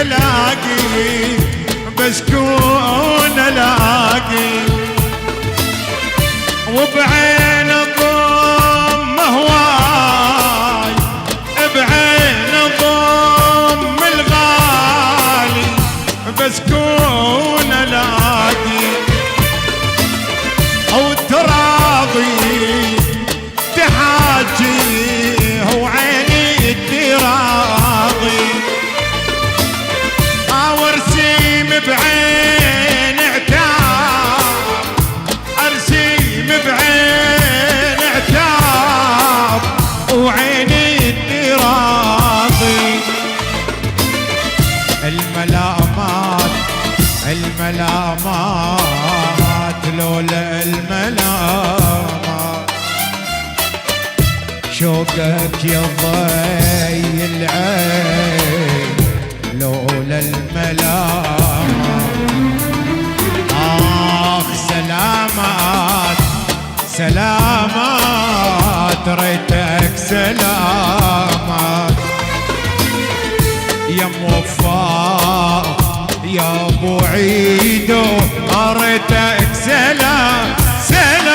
الاقي بسكون الاقي وبعين ضم هواي بعين ضم الغالي بسكون الاقي او تراضي تحاجي هو عيني التراضي وارسيم بعين عتاب ارسيم بعين عتاب وعيني التراضي الملامات لولا الملامات شوقك يا ضي العين لولا الملامات سلامات سلامات ريتك سلامات يا موفى يا ابو عيدو ريتك سلام سلامات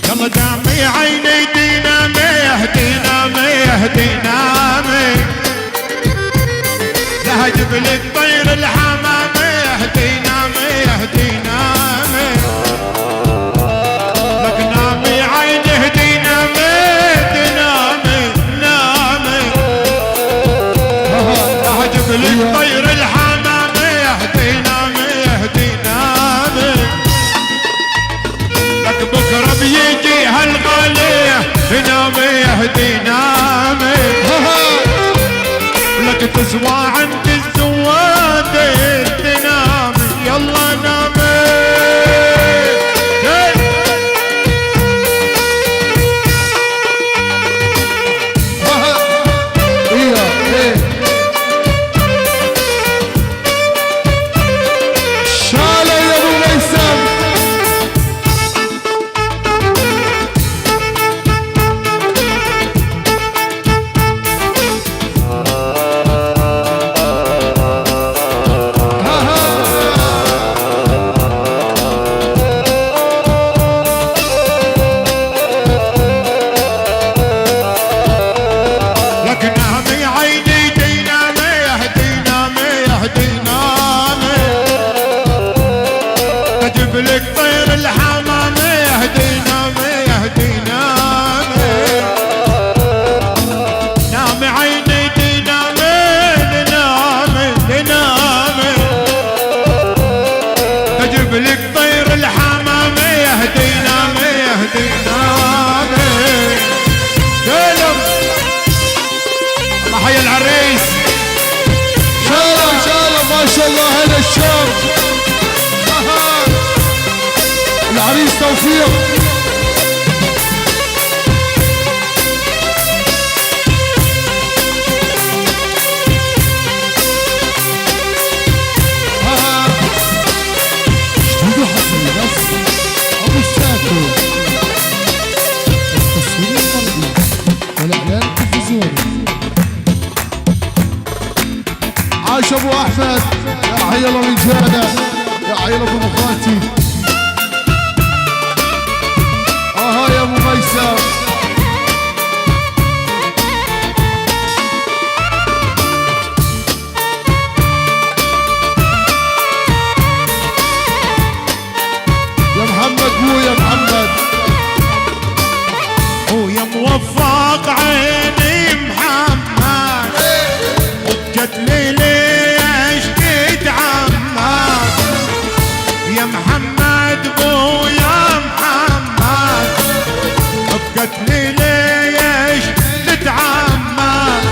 يلا دامي عيني دينامي دينامي دينامي لهجب لك طير الحمامي دينامي دينامي لك نامي عيني دينامي دينامي نامي لهجب لك طير الحمامي دينامي دينامي لك بكره بيجي هالغالي دينامي دينامي لك تسوى عند الزواد تنامي يلا نامي شالة يا ابو ميسم لك طير الحمامي دينامي دينامي نامي عيني دينامي دينامي دينامي اجيب لك طير الحمامي دينامي دينامي سلم الله حي العريس شالة شالة ما شاء الله هذا الشام العريس توفيق اشتغلوا حسن بس ابو الساتو التصوير المرئي والاعلان التلفزيوني عاش ابو احمد يا عيال رجاله يا عيال ابو مخاتي يا ابو ميسر يا محمد مو يا محمد ويا موفق عيني محمد وبجتلي ليش تتعمد يا محمد بو يا محمد بقتلي ليش تتعمد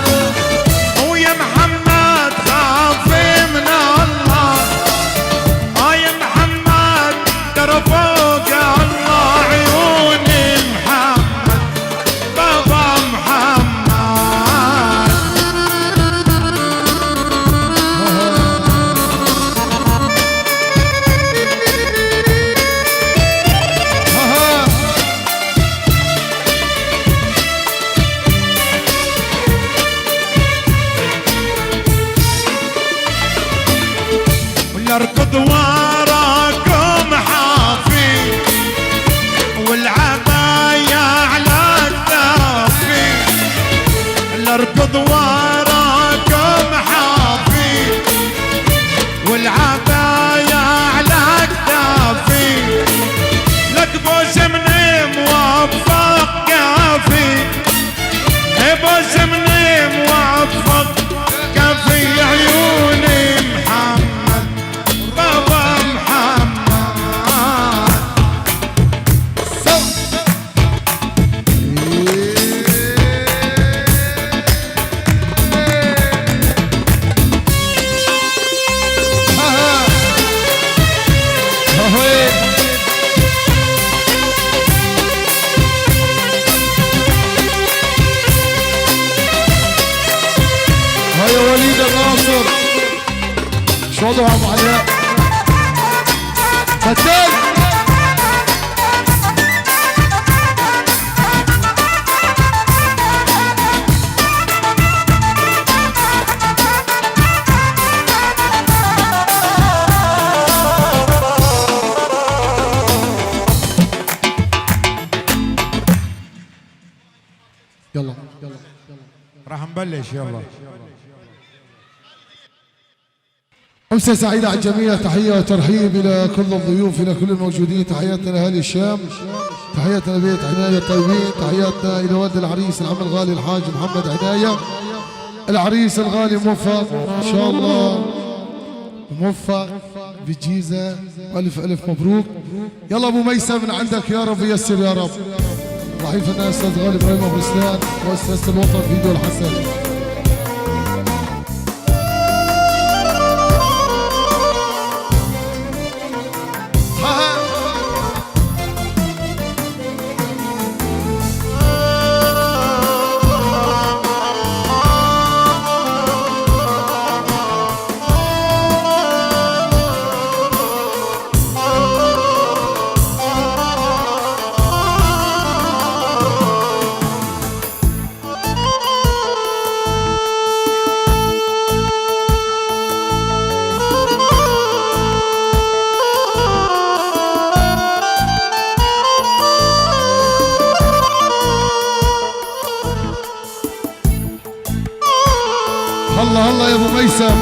ويا محمد خافي من الله يا محمد ترى فوق الله عيوني محمد بابا محمد دواركم حافي والعباية على الدافي، الاركض وراكم حافي والعباية على كتافي، لك بوزمني موفق كافي، بوزمني موفق كافي عيوني محمد بابا محمد. هيا وليد الناصر شو وضعهم عليها فتان. يلا راح نبلش يلا. أمسية سعيدة على الجميع، تحية وترحيب إلى كل الضيوف، إلى كل الموجودين، تحياتنا لأهالي الشام، تحياتنا لبيت عناية الطيبين، تحياتنا إلى والد العريس العم الغالي الحاج محمد عناية، العريس الغالي موفق إن شاء الله، موفق بالجيزة، ألف ألف مبروك. يلا أبو ميسم من عندك يا رب ييسر يا رب. ضحيف الناس أستاذ غالي إبراهيم أبو رسلان وأستاذ الوطن فيديو الحسن. الله الله يا ابو ميسم.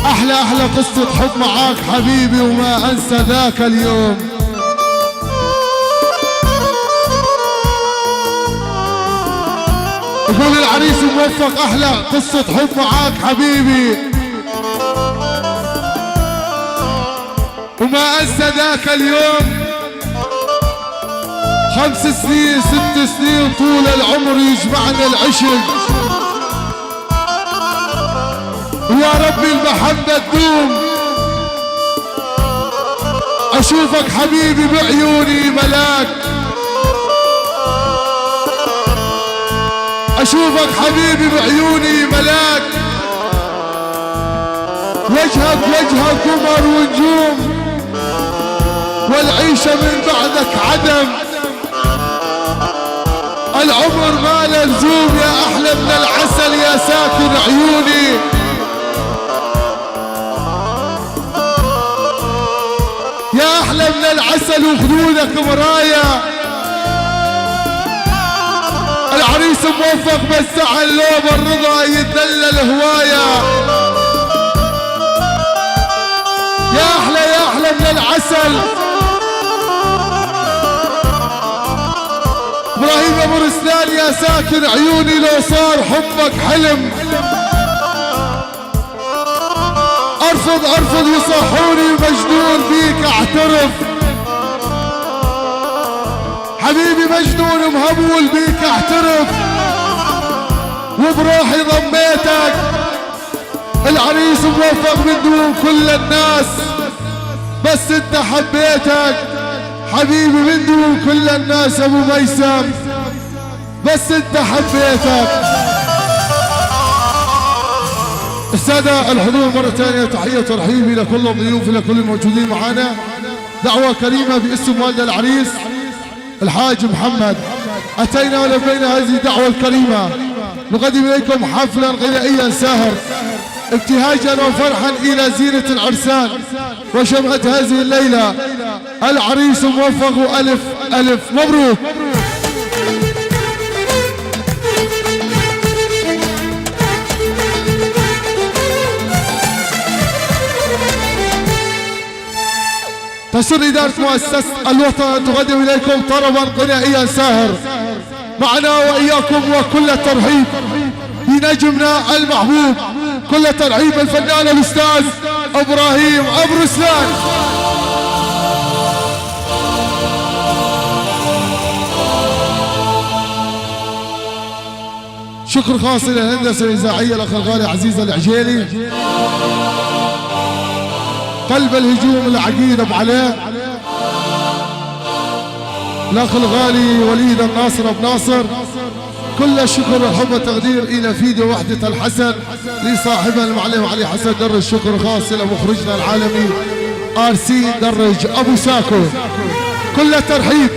احلى قصة حب معاك حبيبي وما انسى ذاك اليوم. يقول العريس موفق احلى قصة حب معاك حبيبي وما انسى ذاك اليوم. 5 سنين 6 سنين طول العمر يجمعنا العشق، ويا ربي المحبة تدوم. اشوفك حبيبي بعيوني ملاك، اشوفك حبيبي بعيوني ملاك، وجهك قمر ونجوم، والعيشة من بعدك عدم. العمر ما له لزوم، يا احلى من العسل يا ساكن عيوني. يا احلى من العسل وخدودك مرايا. العريس موفق بس على اللوب الرضا يتدلل هوايا. يا احلى من العسل. ابراهيم ابو رسلان يا ساكن عيوني، لو صار حبك حلم ارفض يصحوني، مجنون بيك اعترف. حبيبي مجنون مهبول بيك اعترف، وبروحي ضميتك. العريس موفق من دون كل الناس، بس انت حبيتك حبيبي من دون كل الناس. ابو ميسم بس انت حبيتك. السادة الحضور مرة ثانية تحية وترحيب إلى كل الضيوف إلى كل الموجودين معنا. دعوة كريمة باسم والد العريس الحاج محمد. أتينا ولبينا هذه الدعوة الكريمة نقدم إليكم حفلا غنائيا ساهر ابتهاجا وفرحا إلى زينة العرسان وشمعة هذه الليلة. العريس موفق ألف ألف مبروك. تسر إدارة مؤسسة الوطن تقدم إليكم طربا غنائيا ساهر معنا وإياكم وكل الترحيب بنجمنا المحبوب. كل ترحيب الفنان الأستاذ إبراهيم أبو رسلان. شكر خاص إلى الهندسة الإذاعية الأخ الغالي عزيز العجيلي. قلب الهجوم العقيد ابو علاء. الاخ الغالي وليد الناصر ابو ناصر. كل الشكر والحب والتقدير الى فيديو وحده الحسن لصاحبها المعلم علي حسن درج. شكر خاص الى مخرجنا العالمي RC درج ابو ساكو. كل الترحيب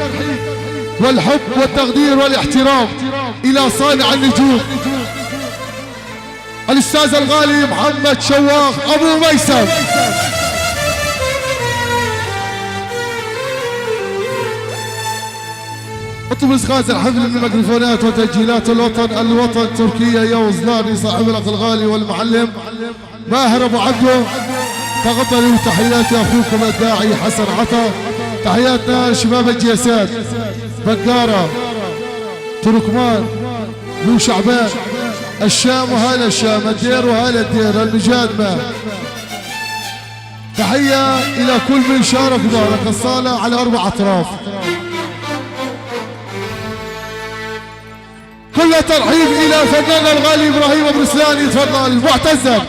والحب والتقدير والاحترام الى صانع النجوم الاستاذ الغالي محمد شواخ ابو ميسر. اطلب اسقاط الحفل من الميكروفونات وتسجيلات الوطن تركيا يا وزلاني صاحب الاخ الغالي والمعلم ماهر ابو عبده. تقبلوا تحياتي اخوكم الداعي حسن عطا. تحياتنا شباب الجيسات بقاره تركمان بو شعبان الشام وهلا الشام الدير وهلا الدير المجاد ما. تحيه الى كل من شارك بارك الصاله على 4 اطراف. كل ترحيب الى فنان الغالي ابراهيم ابو رسلان. يتفضل معتزل.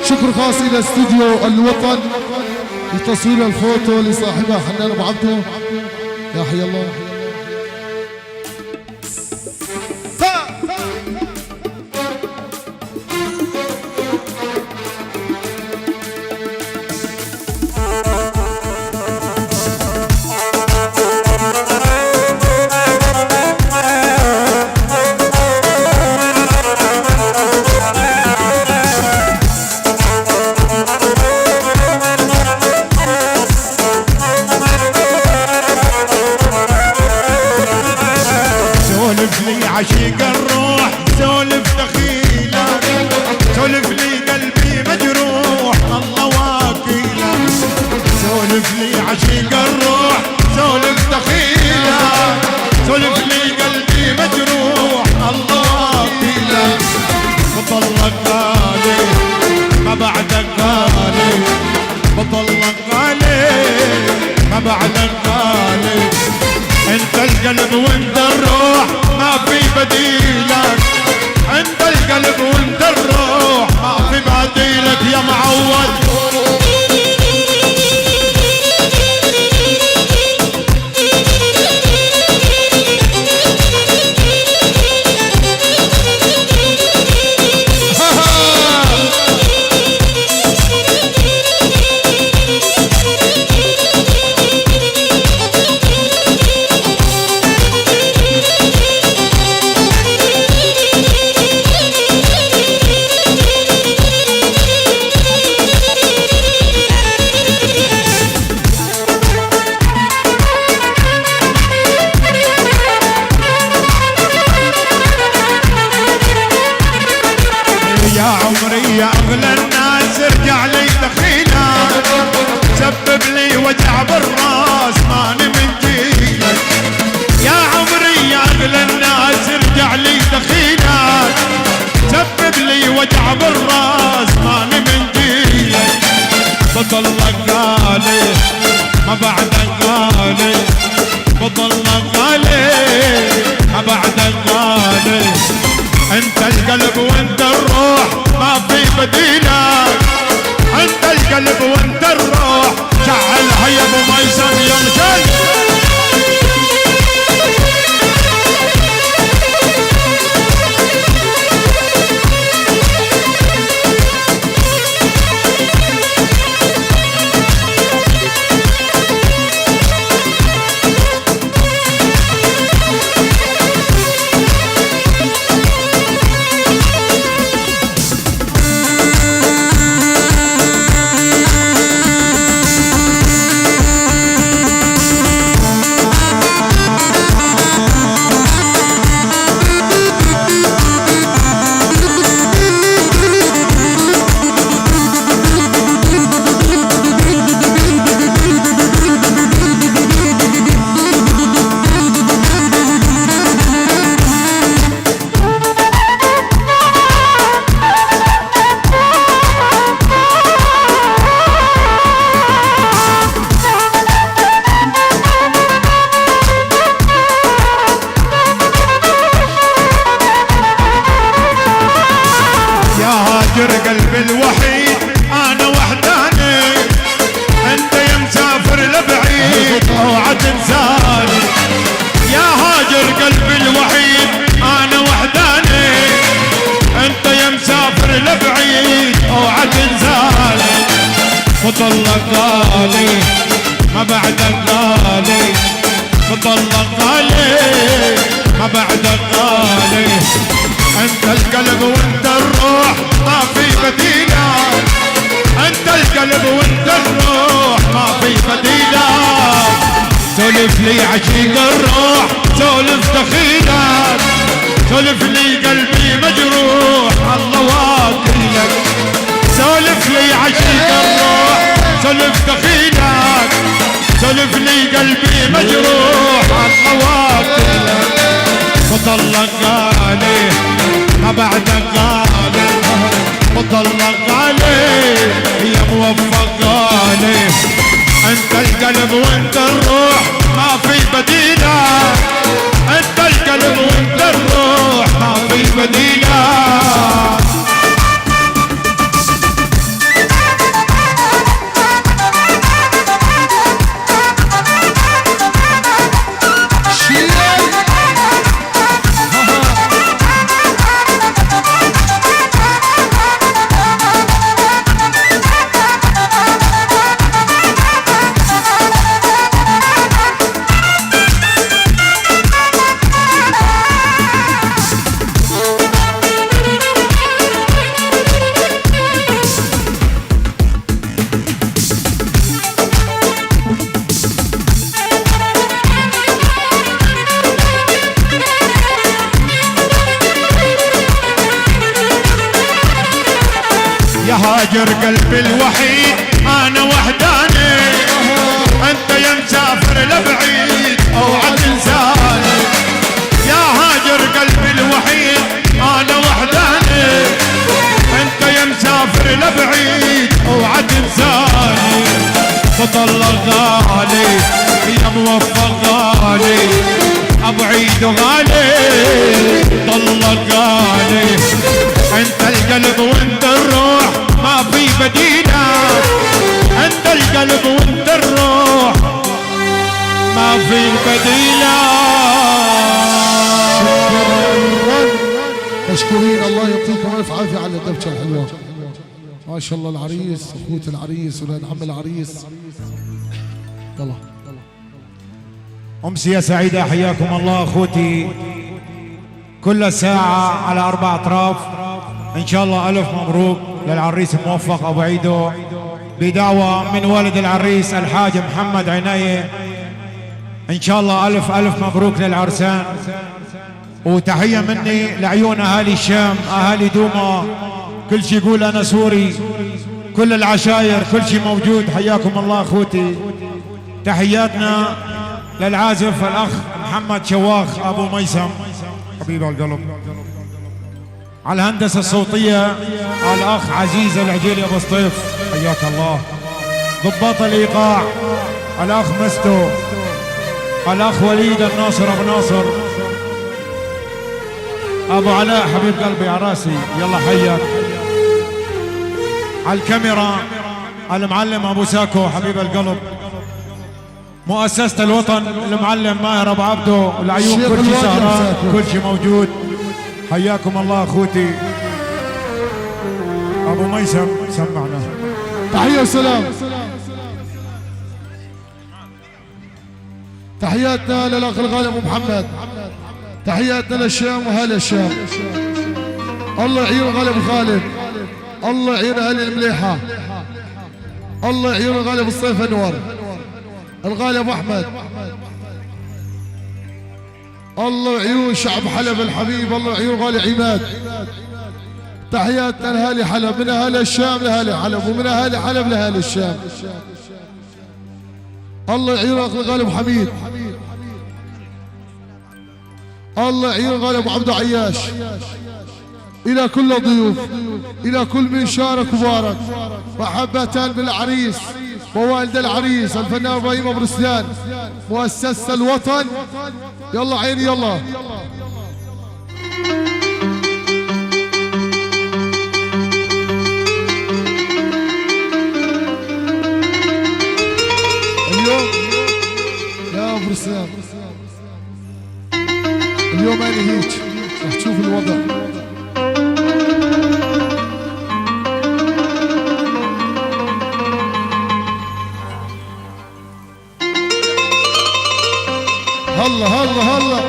شكر خاص الى استوديو الوطن لتصوير الفوتو لصاحبها حنان ابو عبده. يا حي الله. عشيق الروح سولف دخيلك سولف لي قلبي مجروح الله واكيلك. سولف لي عشيق الروح سولف دخيلك سولف لي قلبي مجروح الله واكيلك. بطلك غالي ما بعدك غالي بطلك غالي ما بعدك غالي. انت القلب وانت الروح ما في بديلك. انت القلب وانت الروح ما في بديلك يا معود. يا اغلى الناس ارجع لي دخيلك سبب لي وجع بالراس ماني من جيلك. يا عمري يا اغلى الناس ارجع لي دخيلك سبب لي وجع بالراس ماني من جيلك. بطلك غالي ما بعدك غالي بطلك غالي ما بعدك غالي. انت القلب وانت الروح ما في بديلك. انت القلب وانت الروح شعلها يا ابو ميسر يا مجد. اوعى تنساني يا هاجر قلبي الوحيد انا وحداني انت يا مسافر لبعيد اوعى تنساني مطلق غالي ما بعدك غالي مطلق غالي ما بعدك غالي انت القلب وانت الروح ما في بديلك انت القلب وانت الروح ما في بديلك سولف لي عشيق الروح سولف دخيلك سولف لي قلبي مجروح الله واكلك سولف لي عشيق الروح سولف دخيلك سولف لي قلبي مجروح الله واكلك مطلق غالي ما بعدك غالي مطلق غالي يا موفق غالي انت القلب وانت الروح ما في بديلك انت القلب وانت الروح ما في بديلك يا هاجر قلبي الوحيد انا وحداني انت يا مسافر لبعيد اوعى تنساني يا هاجر قلبي الوحيد انا وحداني انت يا مسافر لبعيد اوعى تنساني مطلق غالي يا موفق غالي ابو عيد غالي طلق غالي انت القلب وانت الروح ما في بديلك انت القلب وانت الروح ما في بديلك مشكورين الله يعطيكم الف عافيه على الدبشه الحلوه ما شاء الله العريس اخوة العريس ولاد عم العريس يلا أمسية سعيدة حياكم الله أخوتي كل ساعة على 4 أطراف إن شاء الله ألف مبروك للعريس الموفق أبو عيدو بدعوة من والد العريس الحاج محمد عناية إن شاء الله ألف مبروك للعرسان وتحية مني لعيون أهالي الشام أهالي دوما كل شي يقول أنا سوري كل العشاير كل شي موجود حياكم الله أخوتي تحياتنا للعازف الأخ محمد شواخ أبو ميسم حبيب القلب على الهندسة الصوتية الأخ عزيز العجيلي أبو سطيف حياك الله ضباط الإيقاع الأخ مستو الأخ وليد الناصر أبو ناصر أبو علاء حبيب قلبي عراسي يلا حياك على الكاميرا المعلم أبو ساكو حبيب القلب مؤسسة الوطن المعلم ماهر أبو عبدو العيون كل شيء سهران كل شيء موجود حياكم الله أخوتي أبو ميسم سمعنا تحية وسلام تحياتنا للأخ الغالي أبو محمد تحياتنا للشام وهلا الشام الله يعين غالي أبو خالد الله يعين أهل المليحة الله يعين الغالي أبو الصيف أنور الغالي أبو أحمد الله يعين شعب حلب الحبيب الله يعين غالي عماد تحياتنا لأهالي حلب من أهالي الشام لأهالي حلب ومن أهالي حلب لأهالي الشام الله يعين الغالي أبو حميد الله يعين الغالي أبو عبد عياش إلى كل ضيوف إلى كل من شارك وبارك محبة بالعريس ووالد العريس الفنان ابراهيم ابو رسلان مؤسسة الوطن يلا عيني يلا اليوم السلام. اليوم انا هيك رح تشوف الوضع. هلا هلا هلا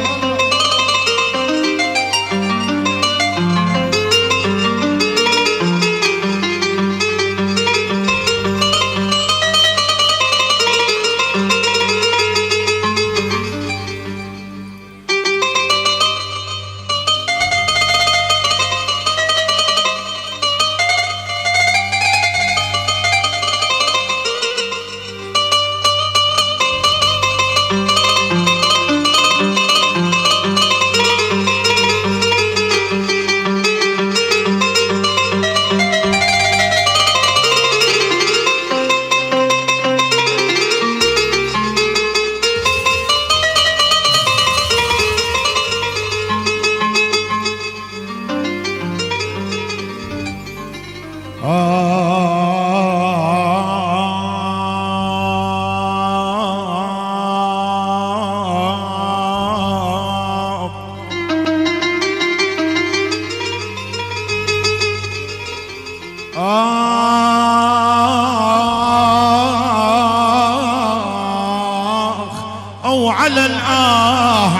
أو على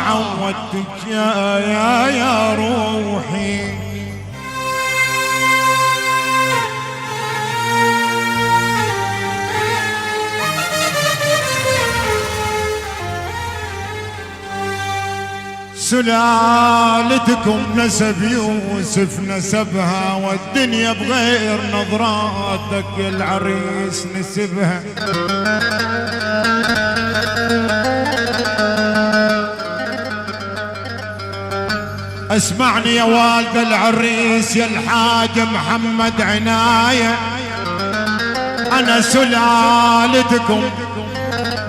عودتك يا روحي. سلالتكم نسب يوسف نسبها، والدنيا بغير نظراتك العريس نسبها. اسمعني يا والد العريس يا الحاج محمد عناية، أنا سلالتكم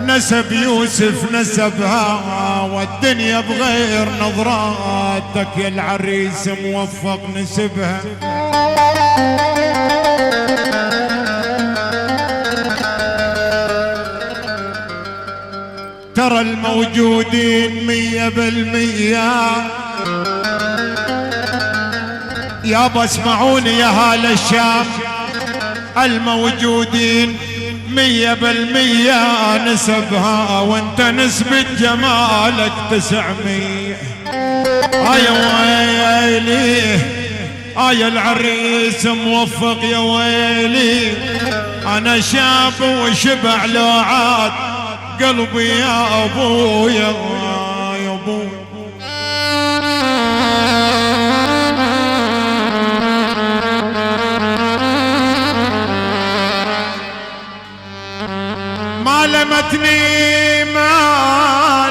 نسب يوسف نسبها، والدنيا بغير نظراتك يا العريس موفق نسبها. ترى الموجودين 100% يابا اسمعوني يا هال الشام، الموجودين 100% نسبها، وانت نسبة جمالك 900. يا ويلي يا العريس موفق يا ويلي، انا شاب وشبع لو عاد قلبي يا ابويا يا ابوي. ما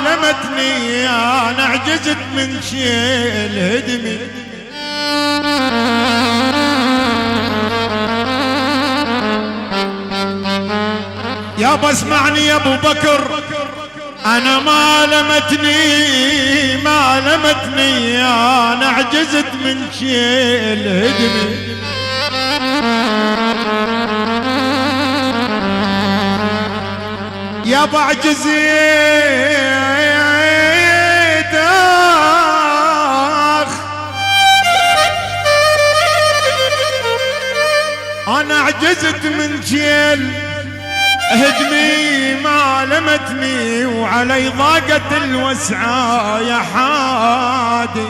لمتني انا عجزت من شيل هدمي. يابا اسمعني يا ابو بكر، انا ما لمتني انا عجزت من شيل هدمي. يابا عجزت انا عجزت من شيل هدمي، ما لمتني وعلي ضاقت الوسعة يا حادي.